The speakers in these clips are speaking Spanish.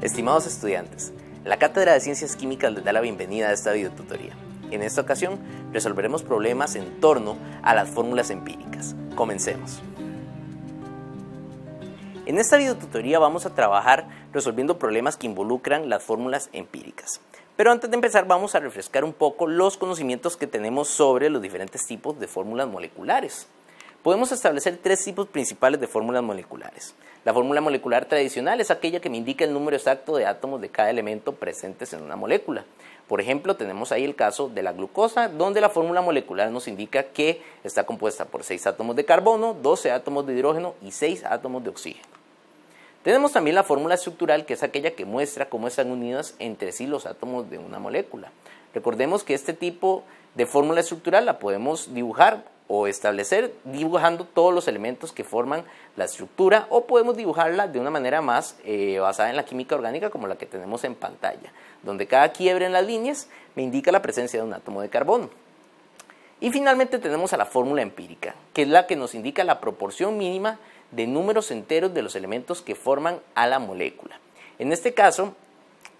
Estimados estudiantes, la Cátedra de Ciencias Químicas les da la bienvenida a esta videotutoría. En esta ocasión resolveremos problemas en torno a las fórmulas empíricas. Comencemos. En esta videotutoría vamos a trabajar resolviendo problemas que involucran las fórmulas empíricas. Pero antes de empezar vamos a refrescar un poco los conocimientos que tenemos sobre los diferentes tipos de fórmulas moleculares. Podemos establecer tres tipos principales de fórmulas moleculares. La fórmula molecular tradicional es aquella que me indica el número exacto de átomos de cada elemento presentes en una molécula. Por ejemplo, tenemos ahí el caso de la glucosa, donde la fórmula molecular nos indica que está compuesta por 6 átomos de carbono, 12 átomos de hidrógeno y 6 átomos de oxígeno. Tenemos también la fórmula estructural, que es aquella que muestra cómo están unidos entre sí los átomos de una molécula. Recordemos que este tipo de fórmula estructural la podemos dibujar o establecer dibujando todos los elementos que forman la estructura, o podemos dibujarla de una manera más basada en la química orgánica, como la que tenemos en pantalla, donde cada quiebre en las líneas me indica la presencia de un átomo de carbono. Y finalmente tenemos a la fórmula empírica, que es la que nos indica la proporción mínima de números enteros de los elementos que forman a la molécula. En este caso,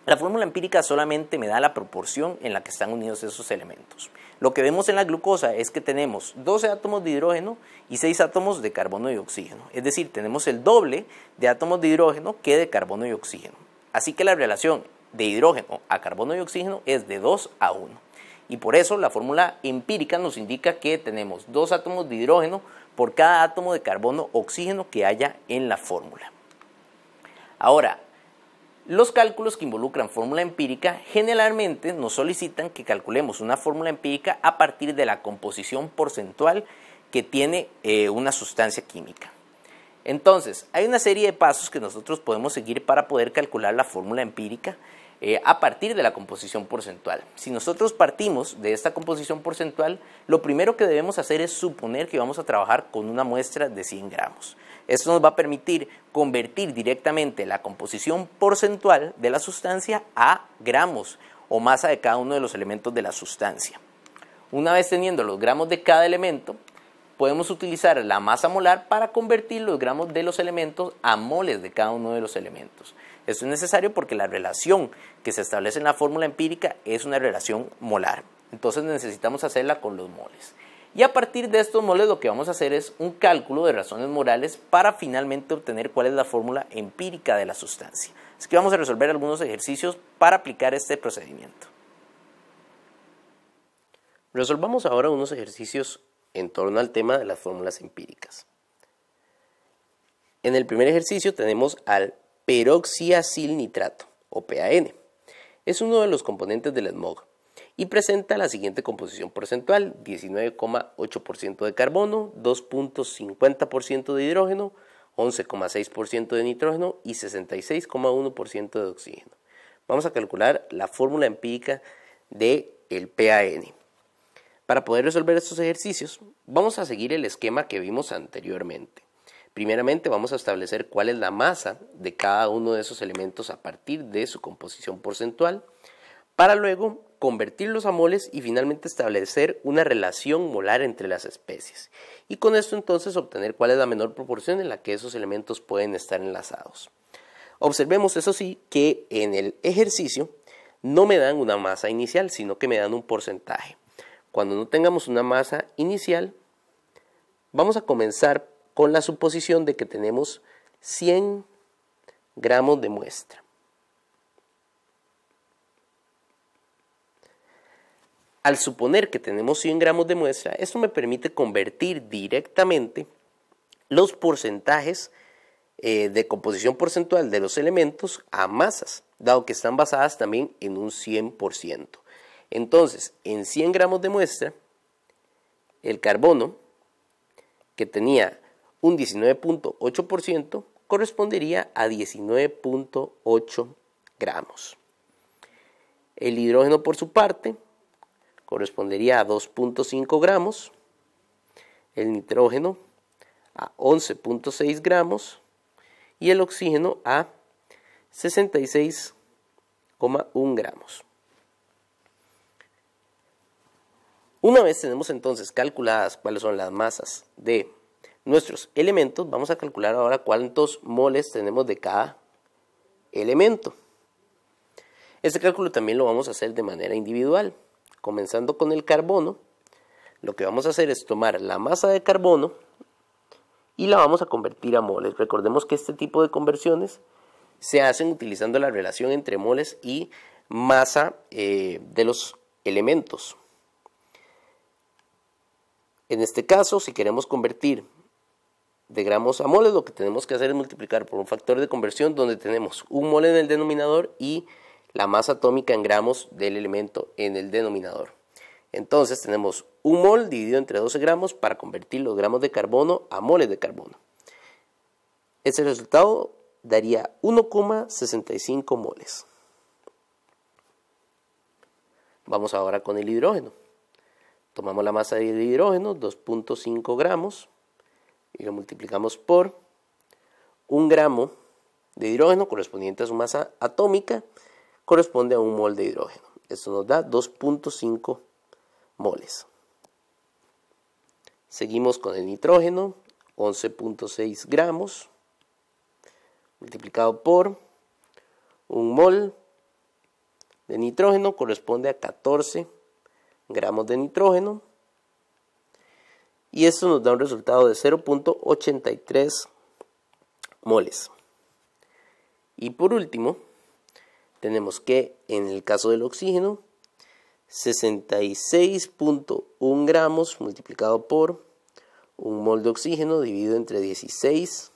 la fórmula empírica solamente me da la proporción en la que están unidos esos elementos. Lo que vemos en la glucosa es que tenemos 12 átomos de hidrógeno y 6 átomos de carbono y oxígeno. Es decir, tenemos el doble de átomos de hidrógeno que de carbono y oxígeno. Así que la relación de hidrógeno a carbono y oxígeno es de 2 a 1. Y por eso la fórmula empírica nos indica que tenemos 2 átomos de hidrógeno por cada átomo de carbono o oxígeno que haya en la fórmula. Ahora, los cálculos que involucran fórmula empírica generalmente nos solicitan que calculemos una fórmula empírica a partir de la composición porcentual que tiene una sustancia química. Entonces, hay una serie de pasos que nosotros podemos seguir para poder calcular la fórmula empírica a partir de la composición porcentual. Si nosotros partimos de esta composición porcentual, lo primero que debemos hacer es suponer que vamos a trabajar con una muestra de 100 gramos. Esto nos va a permitir convertir directamente la composición porcentual de la sustancia a gramos o masa de cada uno de los elementos de la sustancia. Una vez teniendo los gramos de cada elemento, podemos utilizar la masa molar para convertir los gramos de los elementos a moles de cada uno de los elementos. Esto es necesario porque la relación que se establece en la fórmula empírica es una relación molar. Entonces necesitamos hacerla con los moles. Y a partir de estos moles lo que vamos a hacer es un cálculo de razones morales para finalmente obtener cuál es la fórmula empírica de la sustancia. Así que vamos a resolver algunos ejercicios para aplicar este procedimiento. Resolvamos ahora unos ejercicios en torno al tema de las fórmulas empíricas. En el primer ejercicio tenemos al peroxiacilnitrato, o PAN. Es uno de los componentes del smog y presenta la siguiente composición porcentual: 19,8% de carbono, 2,50% de hidrógeno, 11,6% de nitrógeno y 66,1% de oxígeno. Vamos a calcular la fórmula empírica del PAN. Para poder resolver estos ejercicios, vamos a seguir el esquema que vimos anteriormente. Primeramente vamos a establecer cuál es la masa de cada uno de esos elementos a partir de su composición porcentual, para luego convertirlos a moles y finalmente establecer una relación molar entre las especies. Y con esto entonces obtener cuál es la menor proporción en la que esos elementos pueden estar enlazados. Observemos, eso sí, que en el ejercicio no me dan una masa inicial, sino que me dan un porcentaje. Cuando no tengamos una masa inicial, vamos a comenzar con la suposición de que tenemos 100 gramos de muestra. Al suponer que tenemos 100 gramos de muestra, esto me permite convertir directamente los porcentajes de composición porcentual de los elementos a masas, dado que están basadas también en un 100%. Entonces, en 100 gramos de muestra, el carbono, que tenía un 19,8%, correspondería a 19,8 gramos. El hidrógeno, por su parte, correspondería a 2,5 gramos, el nitrógeno a 11,6 gramos y el oxígeno a 66,1 gramos. Una vez tenemos entonces calculadas cuáles son las masas de nuestros elementos, vamos a calcular ahora cuántos moles tenemos de cada elemento. Este cálculo también lo vamos a hacer de manera individual. Comenzando con el carbono, lo que vamos a hacer es tomar la masa de carbono y la vamos a convertir a moles. Recordemos que este tipo de conversiones se hacen utilizando la relación entre moles y masa de los elementos. En este caso, si queremos convertir de gramos a moles, lo que tenemos que hacer es multiplicar por un factor de conversión donde tenemos un mol en el denominador y la masa atómica en gramos del elemento en el denominador. Entonces tenemos un mol dividido entre 12 gramos para convertir los gramos de carbono a moles de carbono. Ese resultado daría 1,65 moles. Vamos ahora con el hidrógeno. Tomamos la masa del hidrógeno, 2.5 gramos, y lo multiplicamos por 1 gramo de hidrógeno correspondiente a su masa atómica, corresponde a un mol de hidrógeno. Esto nos da 2.5 moles. Seguimos con el nitrógeno, 11.6 gramos, multiplicado por 1 mol de nitrógeno corresponde a 14 gramos de nitrógeno, y esto nos da un resultado de 0.83 moles. Y por último, tenemos que en el caso del oxígeno, 66.1 gramos multiplicado por 1 mol de oxígeno dividido entre 16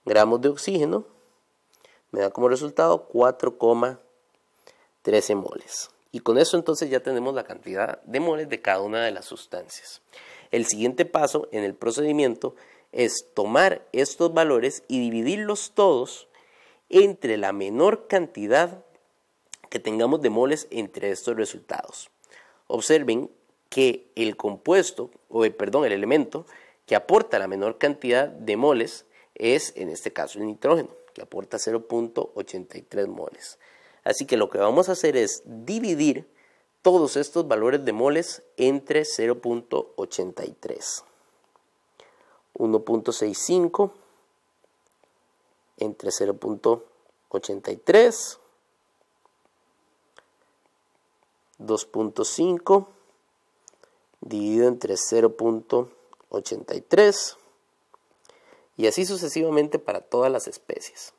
gramos de oxígeno, me da como resultado 4,13 moles. Y con eso entonces ya tenemos la cantidad de moles de cada una de las sustancias. El siguiente paso en el procedimiento es tomar estos valores y dividirlos todos entre la menor cantidad que tengamos de moles entre estos resultados. Observen que el el elemento que aporta la menor cantidad de moles es en este caso el nitrógeno, que aporta 0.83 moles. Así que lo que vamos a hacer es dividir todos estos valores de moles entre 0.83. 1.65 entre 0.83. 2.5 dividido entre 0.83 y así sucesivamente para todas las especies.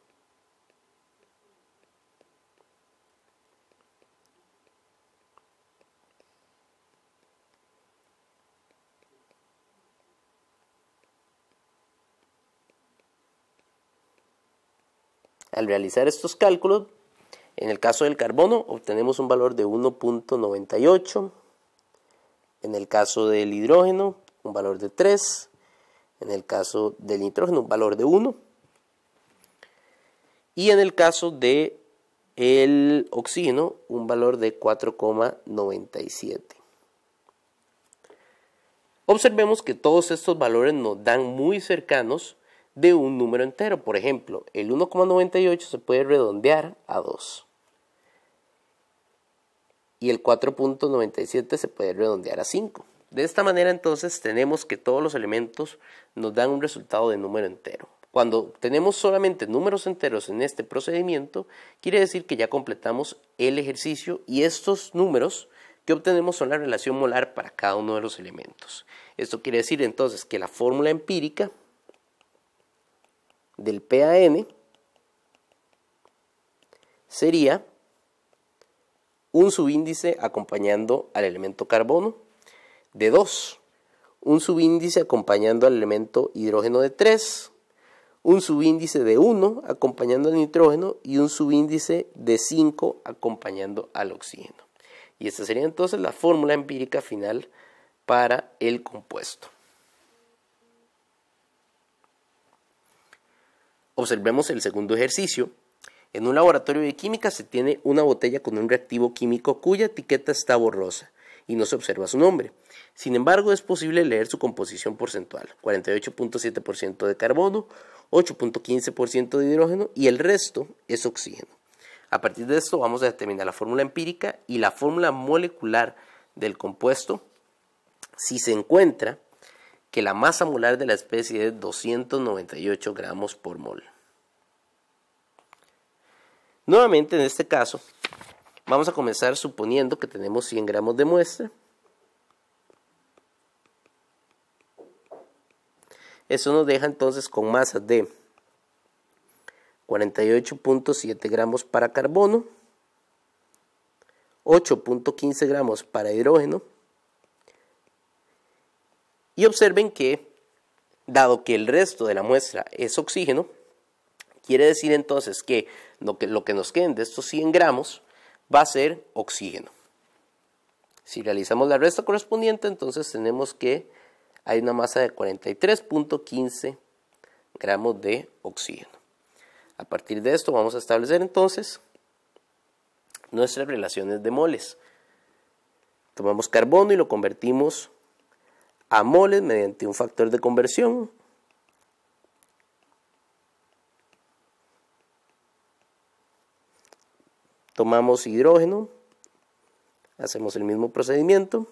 Al realizar estos cálculos, en el caso del carbono obtenemos un valor de 1.98, en el caso del hidrógeno un valor de 3, en el caso del nitrógeno un valor de 1 y en el caso del oxígeno un valor de 4,97. Observemos que todos estos valores nos dan muy cercanos de un número entero. Por ejemplo, el 1,98 se puede redondear a 2 y el 4.97 se puede redondear a 5. De esta manera entonces tenemos que todos los elementos nos dan un resultado de número entero. Cuando tenemos solamente números enteros en este procedimiento, quiere decir que ya completamos el ejercicio y estos números que obtenemos son la relación molar para cada uno de los elementos. Esto quiere decir entonces que la fórmula empírica del PAN sería un subíndice acompañando al elemento carbono de 2, un subíndice acompañando al elemento hidrógeno de 3, un subíndice de 1 acompañando al nitrógeno y un subíndice de 5 acompañando al oxígeno. Y esta sería entonces la fórmula empírica final para el compuesto. Observemos el segundo ejercicio. En un laboratorio de química se tiene una botella con un reactivo químico cuya etiqueta está borrosa y no se observa su nombre. Sin embargo, es posible leer su composición porcentual: 48.7% de carbono, 8.15% de hidrógeno y el resto es oxígeno. A partir de esto vamos a determinar la fórmula empírica y la fórmula molecular del compuesto si se encuentra que la masa molar de la especie es 298 gramos por mol. Nuevamente en este caso Vamos a comenzar suponiendo que tenemos 100 gramos de muestra. Eso nos deja entonces con masas de 48.7 gramos para carbono, 8.15 gramos para hidrógeno. Y observen que, dado que el resto de la muestra es oxígeno, quiere decir entonces que lo que nos queden de estos 100 gramos va a ser oxígeno. Si realizamos la resta correspondiente, entonces tenemos que hay una masa de 43.15 gramos de oxígeno. A partir de esto vamos a establecer entonces nuestras relaciones de moles. Tomamos carbono y lo convertimos a moles mediante un factor de conversión. Tomamos hidrógeno, hacemos el mismo procedimiento.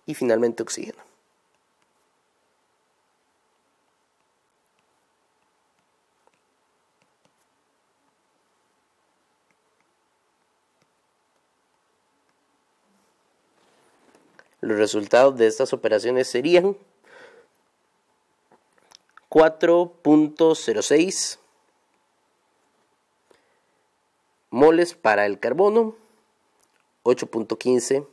Y finalmente oxígeno. Los resultados de estas operaciones serían 4.06 moles para el carbono, 8.15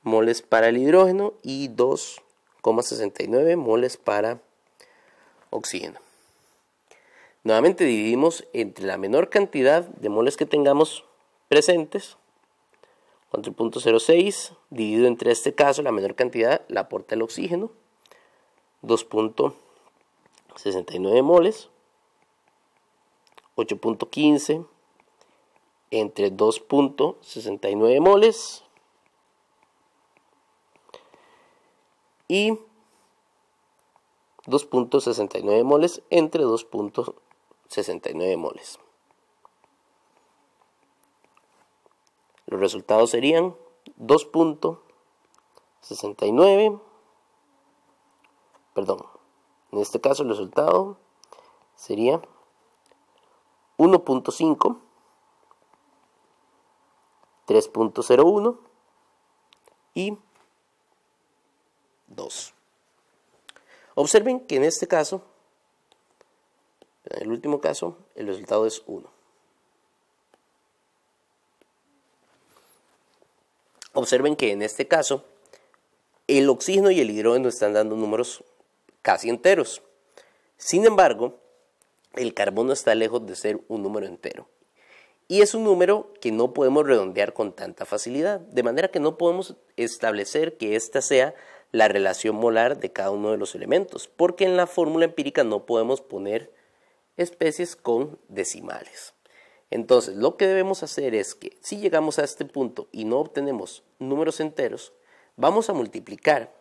moles para el hidrógeno y 2,69 moles para oxígeno. Nuevamente dividimos entre la menor cantidad de moles que tengamos presentes, 4.06 dividido entre este caso la menor cantidad la aporta el oxígeno, 2.69 moles, 8.15 entre 2.69 moles y 2.69 moles entre 2.69 moles. Los resultados serían 2.69, perdón, en este caso el resultado sería 1.5, 3.01 y 2. Observen que en este caso, en el último caso, el resultado es 1. Observen que en este caso, el oxígeno y el hidrógeno están dando números casi enteros. Sin embargo, el carbono está lejos de ser un número entero. Y es un número que no podemos redondear con tanta facilidad, de manera que no podemos establecer que esta sea la relación molar de cada uno de los elementos, porque en la fórmula empírica no podemos poner especies con decimales. Entonces, lo que debemos hacer es que si llegamos a este punto y no obtenemos números enteros, vamos a multiplicar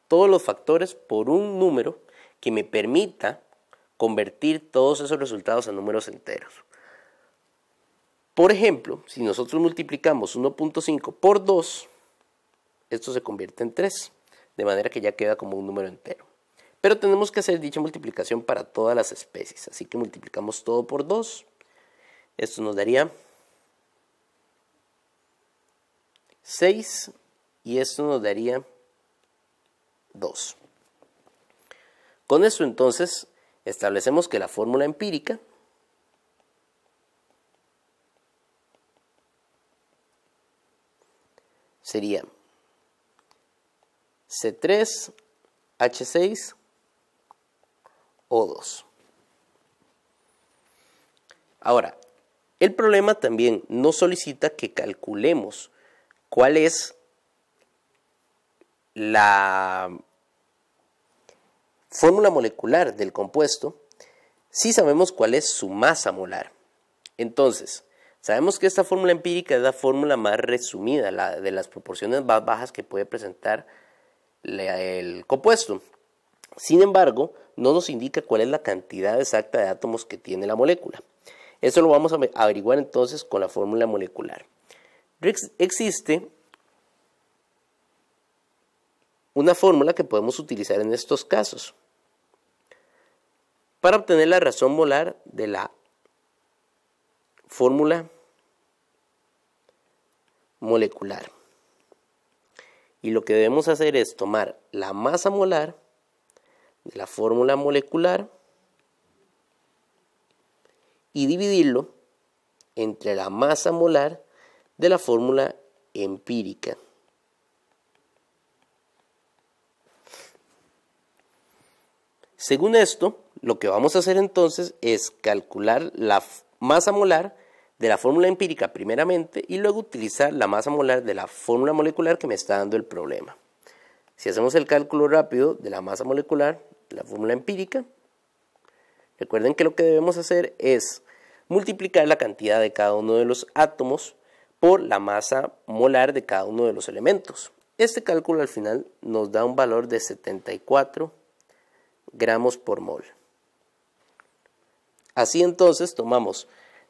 todos los factores por un número que me permita convertir todos esos resultados a números enteros. Por ejemplo, si nosotros multiplicamos 1.5 por 2, esto se convierte en 3, de manera que ya queda como un número entero. Pero tenemos que hacer dicha multiplicación para todas las especies, así que multiplicamos todo por 2. Esto nos daría 6 y esto nos daría 2. Con esto entonces establecemos que la fórmula empírica sería C3H6O2. Ahora, el problema también nos solicita que calculemos cuál es la fórmula molecular del compuesto si sabemos cuál es su masa molar. Entonces, sabemos que esta fórmula empírica es la fórmula más resumida, la de las proporciones más bajas que puede presentar el compuesto. Sin embargo, no nos indica cuál es la cantidad exacta de átomos que tiene la molécula. Eso lo vamos a averiguar entonces con la fórmula molecular. Existe una fórmula que podemos utilizar en estos casos para obtener la razón molar de la fórmula molecular. Y lo que debemos hacer es tomar la masa molar de la fórmula molecular y dividirlo entre la masa molar de la fórmula empírica. Según esto, lo que vamos a hacer entonces es calcular la masa molar de la fórmula empírica primeramente y luego utilizar la masa molar de la fórmula molecular que me está dando el problema. Si hacemos el cálculo rápido de la masa molecular de la fórmula empírica, recuerden que lo que debemos hacer es multiplicar la cantidad de cada uno de los átomos por la masa molar de cada uno de los elementos. Este cálculo al final nos da un valor de 74 gramos por mol. Así entonces tomamos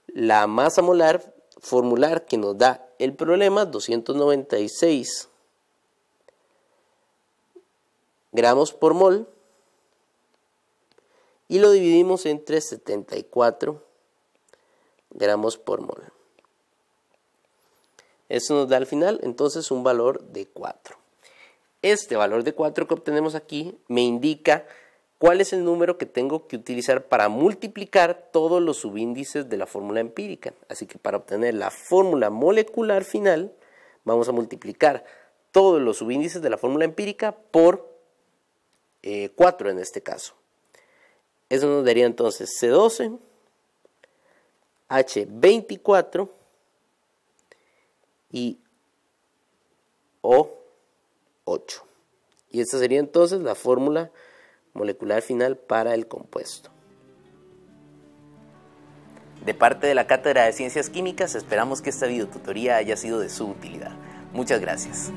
la masa molar formular que nos da el problema, 296 gramos por mol, y lo dividimos entre 74 gramos por mol. Eso nos da al final entonces un valor de 4. Este valor de 4 que obtenemos aquí me indica cuál es el número que tengo que utilizar para multiplicar todos los subíndices de la fórmula empírica. Así que para obtener la fórmula molecular final, vamos a multiplicar todos los subíndices de la fórmula empírica por 4 en este caso. Eso nos daría entonces C12, H24 y O8. Y esta sería entonces la fórmula molecular final para el compuesto. De parte de la Cátedra de Ciencias Químicas, esperamos que esta videotutoría haya sido de su utilidad. Muchas gracias.